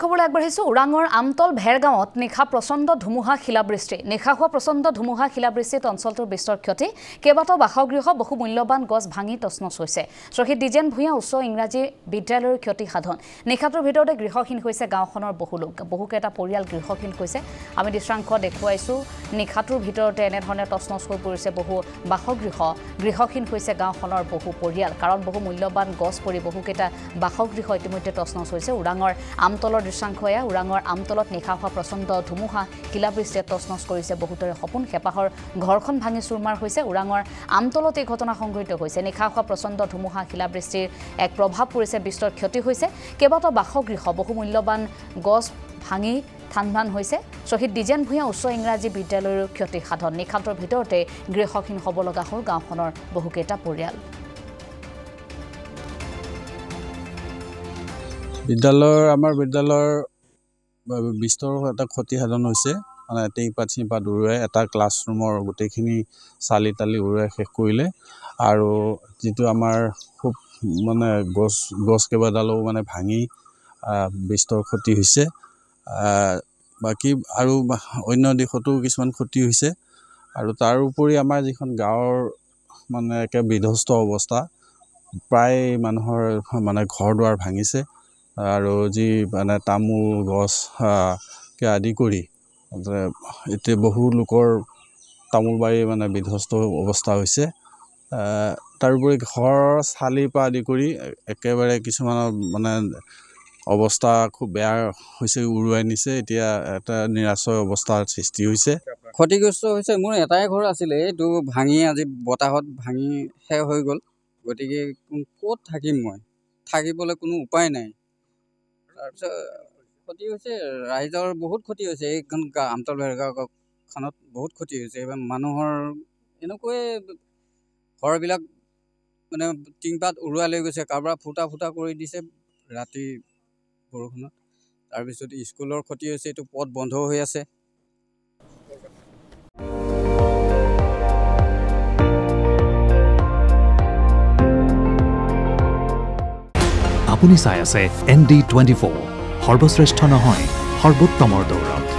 খবৰলৈ আগবাঢ়িছো ওৰাঙৰ আমতল ভেৰগাঁৱত নিশা প্ৰচণ্ড ধুমুহা শিলাবৃষ্টি নিশা হোৱা প্ৰচণ্ড ধুমুহা শিলাবৃষ্টিত অঞ্চলটোৰ বিস্তৰ ক্ষতি কেইবাটাও বাসগৃহ বহু মূল্যৱান গছ ভাঙি তছনছ হৈছে শ্বহীদ দ্বিজেন ভূঞা উচ্চ ইংৰাজী বিদ্যালয়ৰ ক্ষতি সাধন নিশাটোৰ ভিতৰতে গৃহহীন হৈছে গাঁওখনৰ বহুকেইটা পৰিয়াল গৃহহীন হৈছে আমি দৃশ্যাংশ দেখুৱাইছো নিশাটোৰ ভিতৰতে এনেধৰণে তছনছ হৈ পৰিছে বহু বাসগৃহ গৃহহীন হৈছে গাঁওখনৰ বহু পৰিয়াল কাৰণ বহু মূল্যৱান গছ পৰি বহুকেইটা বাসগৃহ ইতিমধ্যে তছনছ হৈছে ওৰাঙৰ আমতলৰ দৃশ্যাংশয়া ওৰাঙৰ আমতলত নিশা হোৱা প্ৰচণ্ড ধুমুহা শিলাবৃষ্টিয়ে তছনছ কৰিছে বহুতৰে সপোন হেপাহৰ ঘৰখন ভাঙি চুৰমাৰ হৈছে ওৰাঙৰ আমতলত এই ঘটনা সংঘটিত হৈছে নিশা হোৱা প্ৰচণ্ড ধুমুহা শিলাবৃষ্টিৰ এক প্ৰভাৱ পৰিছে বিস্তৰ ক্ষতি হৈছে কেইবাটাও বাসগৃহ বহু মূল্যৱান গছ ভাঙি থানভান হৈছে শ্বহীদ দ্বিজেন ভূঞা উচ্চ ইংৰাজী বিদ্যালয়ৰ ক্ষতি সাধন নিশাটোৰ ভিতৰতে গৃহহীন হ'ব লগা হ'ল গাঁওখনৰ বহুকেইটা পৰিয়াল আমাৰ বিদ্যালয়ৰ বিস্তৰ এটা ক্ষতি সাধন হৈছে মানে টেইপাত চিপাত উৰুৱাই এটা ক্লাছৰুমৰ গোটেইখিনি চালি তালি উৰুৱাই শেষ কৰিলে আৰু যিটো আমাৰ খুব মানে গছ কেইবাডালো মানে ভাঙি বিস্তৰ ক্ষতি হৈছে বাকী আৰু অন্য দিশতো কিছুমান ক্ষতি হৈছে আৰু তাৰ উপৰি আমাৰ যিখন গাঁৱৰ মানে একে বিধ্বস্ত অৱস্থা প্ৰায় মানুহৰ মানে ঘৰ দুৱাৰ ভাঙিছে আৰু যি মানে তামোল গছ কে আদি কৰি এতিয়া বহু লোকৰ তামোল বাৰী মানে বিধ্বস্ত অৱস্থা হৈছে তাৰোপৰি ঘৰৰ চালিৰ পৰা আদি কৰি একেবাৰে কিছুমানৰ মানে অৱস্থা খুব বেয়া হৈছে উৰুৱাই নিছে এতিয়া এটা নিৰাশ্ৰয় অৱস্থাৰ সৃষ্টি হৈছে ক্ষতিগ্ৰস্ত হৈছে মোৰ এটাই ঘৰ আছিলে এইটো ভাঙি আজি বতাহত ভাঙি শেষ হৈ গ'ল গতিকে ক'ত থাকিম মই থাকিবলৈ কোনো উপায় নাই তাৰপিছত ক্ষতি হৈছে ৰাইজৰ বহুত ক্ষতি হৈছে এইখন আমতল ভেৰগাঁওখনত বহুত ক্ষতি হৈছে এইবাৰ মানুহৰ এনেকৈয়ে ঘৰবিলাক মানে টিংপাত উৰুৱাই লৈ গৈছে কাৰোবাৰ ফুটা কৰি দিছে ৰাতি বৰষুণত তাৰপিছত স্কুলৰ ক্ষতি হৈছে এইটো পথ বন্ধ হৈ আছে আপুনি চাই আছে ND24 সৰ্বশ্ৰেষ্ঠ নহয় সৰ্বোত্তমৰ দৌৰ